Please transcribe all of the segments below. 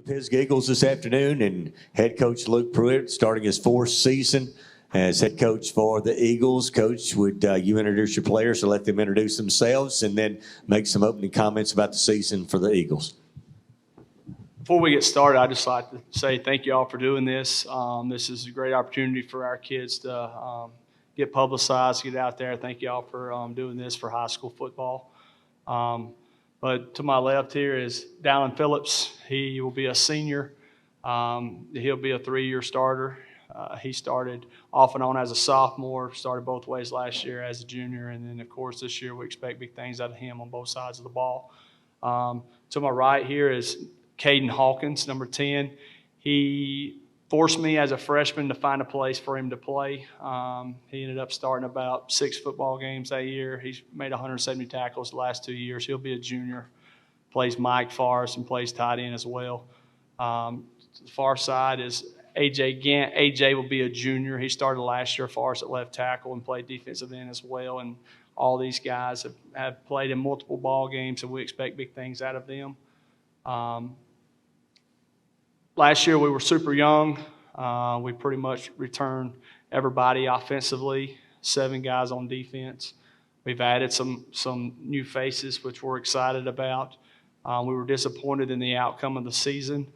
The Pisgah Eagles this afternoon, and head coach Luke Pruitt starting his fourth season as head coach for the Eagles. Coach, would you introduce your players to let them introduce themselves and then make some opening comments about the season for the Eagles? Before we get started, I'd just like to say thank you all for doing this. This is a great opportunity for our kids to get publicized, get out there. Thank you all for doing this for high school football. But to my left here is Dallin Phillips. He will be a senior. He'll be a 3-year starter. He started off and on as a sophomore, started both ways last year as a junior, and then, of course, this year we expect big things out of him on both sides of the ball. To my right here is Kaden Hawkins, number 10. He forced me as a freshman to find a place for him to play. He ended up starting about 6 football games that year. He's made 170 tackles the last 2 years. He'll be a junior, plays Mike for us and plays tight end as well. To the far side is A.J. Gant. A.J. will be a junior. He started last year for us at left tackle and played defensive end as well. And all these guys have played in multiple ball games, and we expect big things out of them. Last year we were super young. We pretty much returned everybody offensively, 7 guys on defense. We've added some new faces, which we're excited about. We were disappointed in the outcome of the season.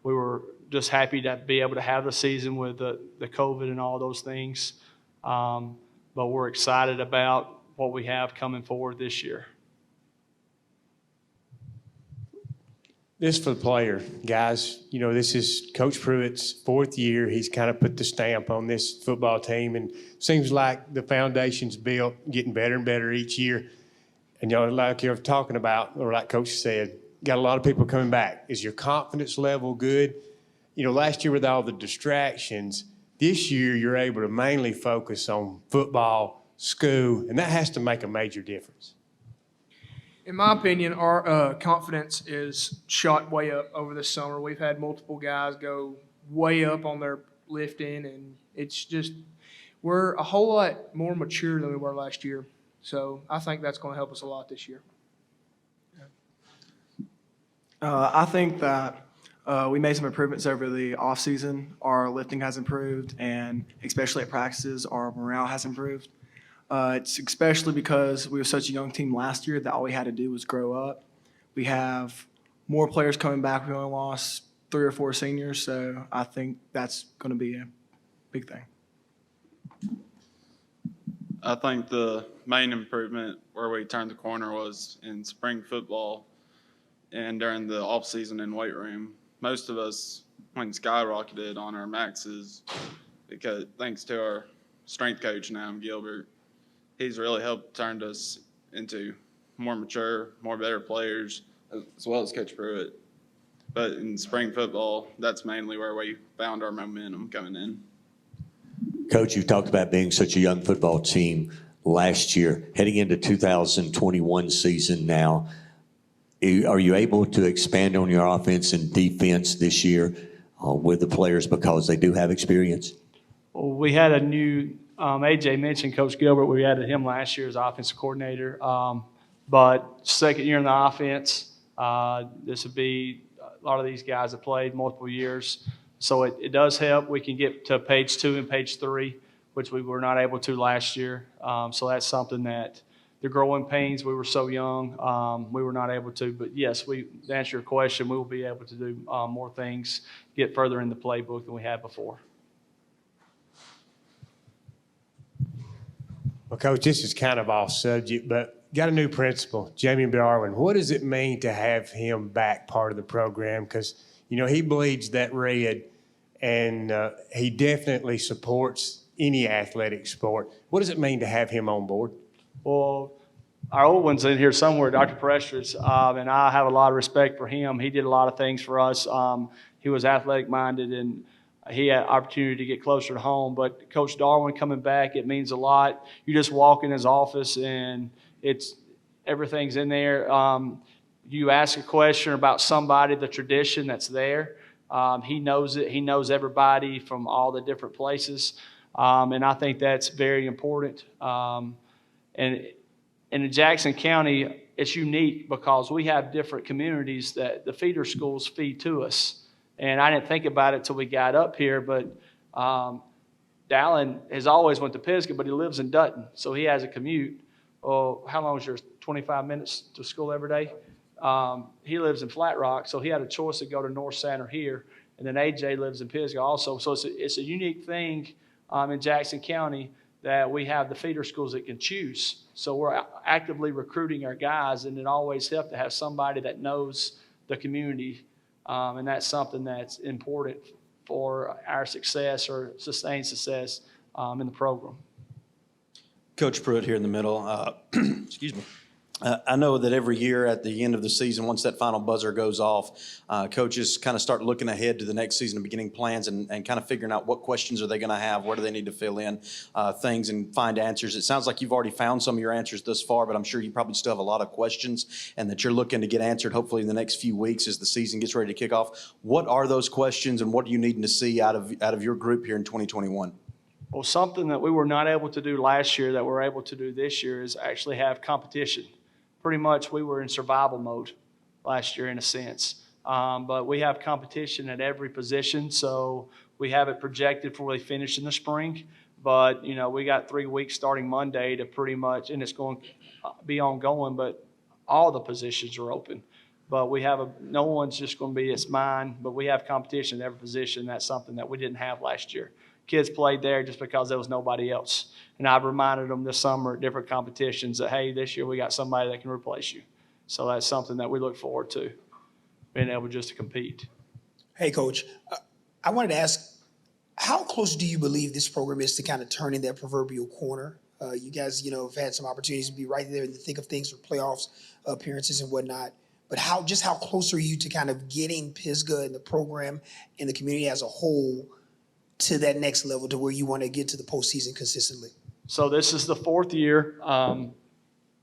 We were just happy to be able to have the season with the COVID and all those things. But we're excited about what we have coming forward this year. This for the player, guys. You know, this is Coach Pruitt's 4th year. He's kind of put the stamp on this football team, and seems like the foundation's built, getting better and better each year. And, you know, like you're talking about, or like Coach said, got a lot of people coming back. Is your confidence level good? You know, last year with all the distractions, this year you're able to mainly focus on football, school, and that has to make a major difference. In my opinion, our confidence is shot way up over the summer. We've had multiple guys go way up on their lifting, and it's just we're a whole lot more mature than we were last year. So I think that's going to help us a lot this year. I think that we made some improvements over the offseason. Our lifting has improved, and especially at practices, our morale has improved. It's especially because we were such a young team last year that all we had to do was grow up. We have more players coming back. We only lost 3 or 4 seniors, so I think that's going to be a big thing. I think the main improvement where we turned the corner was in spring football and during the off-season in weight room. Most of us went skyrocketed on our maxes because thanks to our strength coach now, Gilbert. He's really helped turn us into more mature, more better players, as well as Coach Pruitt. But in spring football, that's mainly where we found our momentum coming in. Coach, you talked about being such a young football team last year. Heading into 2021 season now, are you able to expand on your offense and defense this year with the players because they do have experience? Well, we had a new AJ mentioned Coach Gilbert. We added him last year as offensive coordinator. But second year in the offense, this would be a lot of these guys have played multiple years. So it does help. We can get to page 2 and page 3, which we were not able to last year. So that's something that the growing pains, we were so young, we were not able to. But, yes, to answer your question, we will be able to do more things, get further in the playbook than we had before. Well, Coach, this is kind of off subject, but got a new principal, Jamie Barwin. What does it mean to have him back part of the program? Because, you know, he bleeds that red, and he definitely supports any athletic sport. What does it mean to have him on board? Well, our old one's in here somewhere, Dr. Prestridge, and I have a lot of respect for him. He did a lot of things for us. He was athletic-minded, and he had opportunity to get closer to home. But Coach Darwin coming back, it means a lot. You just walk in his office, and everything's in there. You ask a question about somebody, the tradition that's there. He knows it. He knows everybody from all the different places, and I think that's very important. And in Jackson County, it's unique because we have different communities that the feeder schools feed to us. And I didn't think about it till we got up here, but Dallin has always went to Pisgah, but he lives in Dutton, so he has a commute. Oh, how long is yours? 25 minutes to school every day? He lives in Flat Rock, so he had a choice to go to North Center here. And then AJ lives in Pisgah also. So it's a unique thing in Jackson County that we have the feeder schools that can choose. So we're actively recruiting our guys, and it always helps to have somebody that knows the community. And that's something that's important for our success or sustained success in the program. Coach Pruitt here in the middle. Excuse me. I know that every year at the end of the season, once that final buzzer goes off, coaches kind of start looking ahead to the next season and beginning plans and kind of figuring out what questions are they going to have, where do they need to fill in things and find answers. It sounds like you've already found some of your answers thus far, but I'm sure you probably still have a lot of questions and that you're looking to get answered hopefully in the next few weeks as the season gets ready to kick off. What are those questions and what are you needing to see out of your group here in 2021? Well, something that we were not able to do last year that we're able to do this year is actually have competition. Pretty much we were in survival mode last year in a sense. But we have competition at every position, so we have it projected for when they finish in the spring. But, you know, we got 3 weeks starting Monday to pretty much, and it's going to be ongoing, but all the positions are open. But we have no one's just going to be, it's mine, but we have competition at every position. That's something that we didn't have last year. Kids played there just because there was nobody else. And I've reminded them this summer at different competitions that, hey, this year we got somebody that can replace you. So that's something that we look forward to, being able just to compete. Hey, Coach, I wanted to ask, how close do you believe this program is to kind of turning that proverbial corner? You guys, you know, have had some opportunities to be right there in the thick of things for playoffs appearances and whatnot. But how close are you to kind of getting Pisgah and the program and the community as a whole to that next level to where you want to get to the postseason consistently? So this is the 4th year.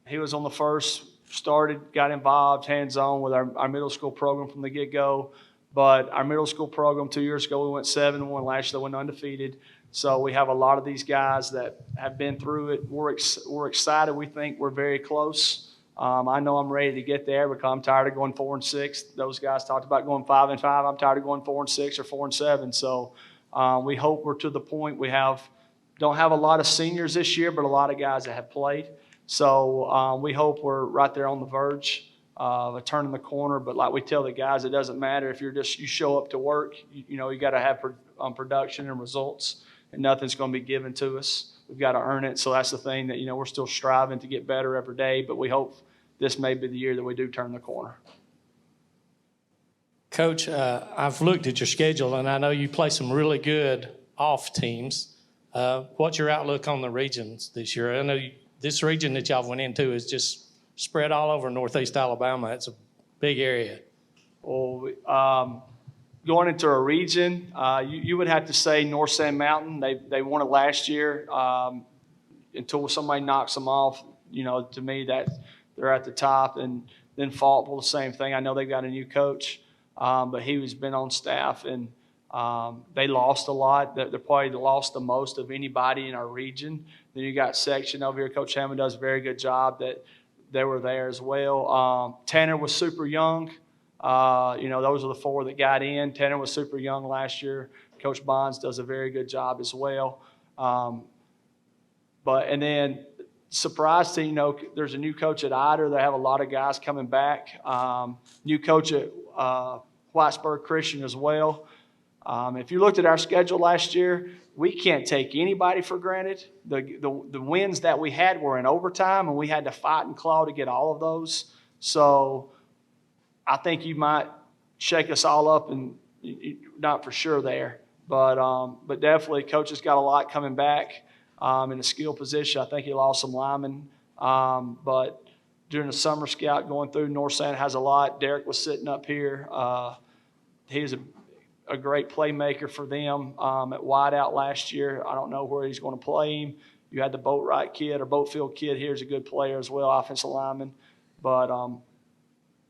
He was on the first, started, got involved, hands-on with our middle school program from the get-go. But our middle school program 2 years ago, we went 7-1. Last year, they went undefeated. So we have a lot of these guys that have been through it. We're excited. We think we're very close. I know I'm ready to get there because I'm tired of going 4-6. Those guys talked about going 5-5. I'm tired of going 4-6 or 4-7. So we hope we're to the point we don't have a lot of seniors this year, but a lot of guys that have played. So we hope we're right there on the verge of turning the corner. But like we tell the guys, it doesn't matter if you show up to work. You know, you got to have production and results, and nothing's going to be given to us. We've got to earn it. So that's the thing that, you know, we're still striving to get better every day, but we hope this may be the year that we do turn the corner. Coach, I've looked at your schedule, and I know you play some really good off teams. What's your outlook on the regions this year? I know this region that y'all went into is just spread all over Northeast Alabama. It's a big area. Well, going into a region, you would have to say North Sand Mountain. They won it last year. Until somebody knocks them off, you know, to me that they're at the top. And then Faultville, the same thing. I know they've got a new coach. But he's been on staff, and they lost a lot. They probably lost the most of anybody in our region. Then you got section over here. Coach Hammond does a very good job that they were there as well. Tanner was super young. You know, those are the 4 that got in. Tanner was super young last year. Coach Bonds does a very good job as well. And then surprised to, you know, there's a new coach at Ider. They have a lot of guys coming back. New coach at Whitesburg Christian as well. If you looked at our schedule last year, we can't take anybody for granted. The wins that we had were in overtime, and we had to fight and claw to get all of those. So I think you might shake us all up, and not for sure there. But definitely, coach has got a lot coming back in the skill position. I think he lost some linemen. But during the summer scout going through, North Santa has a lot. Derek was sitting up here. He's a great playmaker for them at wideout last year. I don't know where he's going to play him. You had the Boatwright kid or Boatfield kid here is a good player as well, offensive lineman. But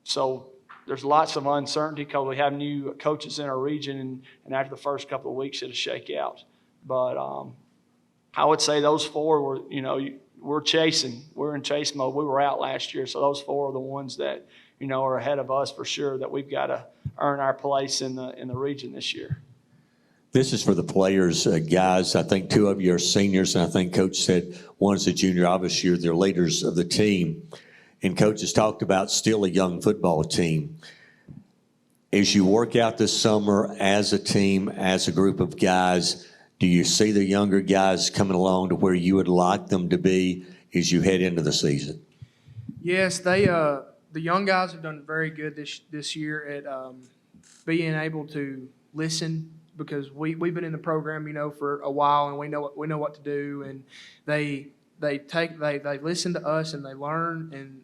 so there's lots of uncertainty because we have new coaches in our region, and after the first couple of weeks, it'll shake out. But I would say those 4 were, you know, we're chasing. We're in chase mode. We were out last year, so those 4 are the ones that, are ahead of us for sure, that we've got to earn our place in the region this year. This is for the players, guys. I think two of you are seniors, and I think Coach said one's a junior. Obviously, you're the leaders of the team. And Coach has talked about still a young football team. As you work out this summer as a team, as a group of guys, do you see the younger guys coming along to where you would like them to be as you head into the season? Yes, the young guys have done very good this year at being able to listen, because we've been in the program, for a while, and we know what to do, and they listen to us and they learn, and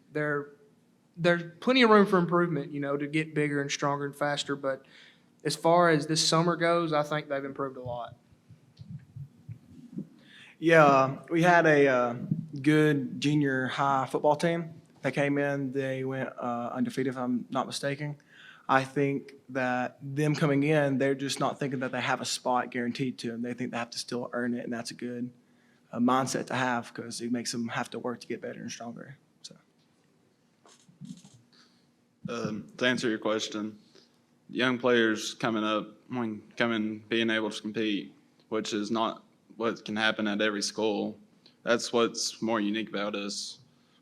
there's plenty of room for improvement, to get bigger and stronger and faster. But as far as this summer goes, I think they've improved a lot. Yeah, we had a good junior high football team that came in. They went undefeated, if I'm not mistaken. I think that them coming in, they're just not thinking that they have a spot guaranteed to them. They think they have to still earn it, and that's a good mindset to have, because it makes them have to work to get better and stronger. So, To answer your question, young players coming up, being able to compete, which is not what can happen at every school. That's what's more unique about us.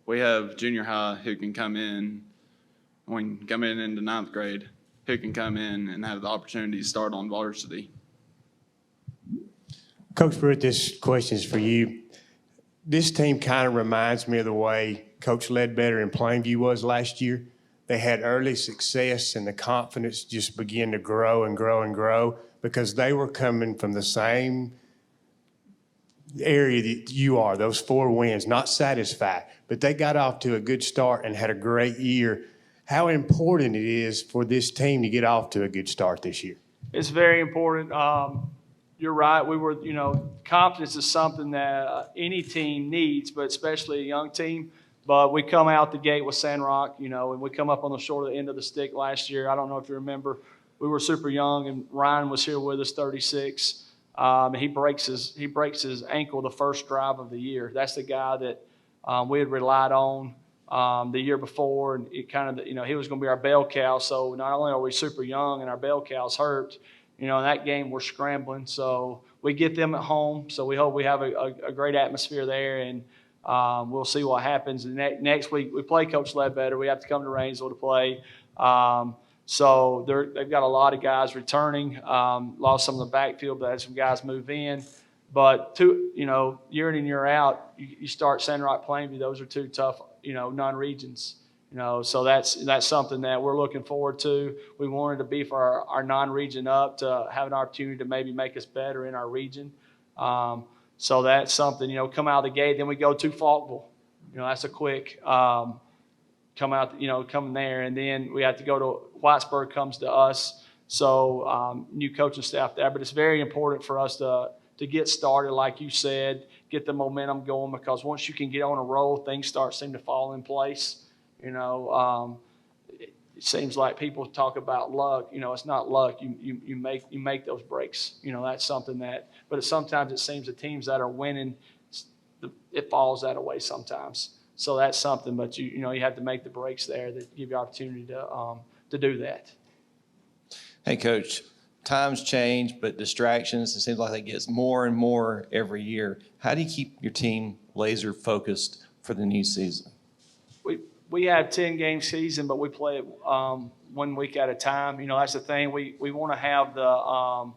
We have junior high who can come in into ninth grade, who can come in and have the opportunity to start on varsity. Coach Pruitt, this question is for you. This team kind of reminds me of the way Coach Ledbetter in Plainview was last year. They had early success, and the confidence just began to grow and grow and grow, because they were coming from the same area that you are, those 4 wins, not satisfied, but they got off to a good start and had a great year. How important it is for this team to get off to a good start this year? It's very important. You're right. Confidence is something that any team needs, but especially a young team. But we come out the gate with Sandrock, and we come up on the short end of the stick last year. I don't know if you remember, we were super young, and Ryan was here with us, 36. He breaks his ankle the first drive of the year. That's the guy that we had relied on the year before, and it kind of, he was going to be our bell cow. So not only are we super young and our bell cow's hurt, in that game we're scrambling. So we get them at home. So we hope we have a great atmosphere there, and we'll see what happens. And next week we play Coach Ledbetter. We have to come to Rainsville to play. So they've got a lot of guys returning. Lost some of the backfield, but had some guys move in. But year in and year out, you start Sandrock, Plainview. Those are 2 tough, non-regions. So that's something that we're looking forward to. We wanted to beef our non-region up to have an opportunity to maybe make us better in our region. So that's something, come out of the gate. Then we go to Faulkville. That's a quick come out, coming there. And then we have to go to Whitesburg comes to us. So new coaching staff there. But it's very important for us to get started, like you said, get the momentum going, because once you can get on a roll, things seem to fall in place. It seems like people talk about luck. It's not luck. You make those breaks. That's something but sometimes it seems the teams that are winning, it falls that way sometimes. So that's something, but you have to make the breaks there that give you opportunity to do that. Hey, Coach, times change, but distractions, it seems like it gets more and more every year. How do you keep your team laser focused for the new season? We have 10-game season, but we play it 1 week at a time. That's the thing. We want to have the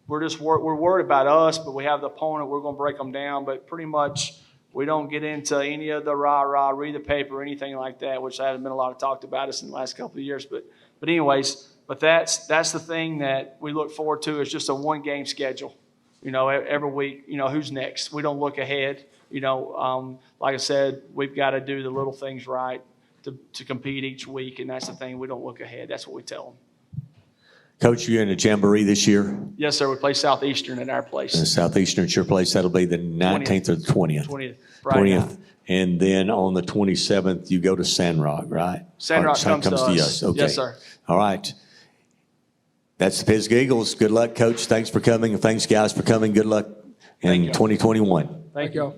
we're worried about us, but we have the opponent. We're going to break them down, but pretty much we don't get into any of the rah-rah, read the paper, or anything like that, which hasn't been a lot of talked about us in the last couple of years. But anyways, that's the thing that we look forward to, is just a 1-game schedule. Every week, who's next. We don't look ahead. Like I said, we've got to do the little things right to compete each week, and that's the thing. We don't look ahead. That's what we tell them. Coach, you're in a jamboree this year? Yes, sir. We play Southeastern at our place. Southeastern at your place. That'll be the 19th or the 20th? 20th. Friday 20th. night. And then on the 27th, you go to Sandrock, right? Sandrock comes to us. Yes. Okay. Yes, sir. All right. That's the Pisgah Eagles. Good luck, Coach. Thanks for coming. And thanks, guys, for coming. Good luck in 2021. Thank you.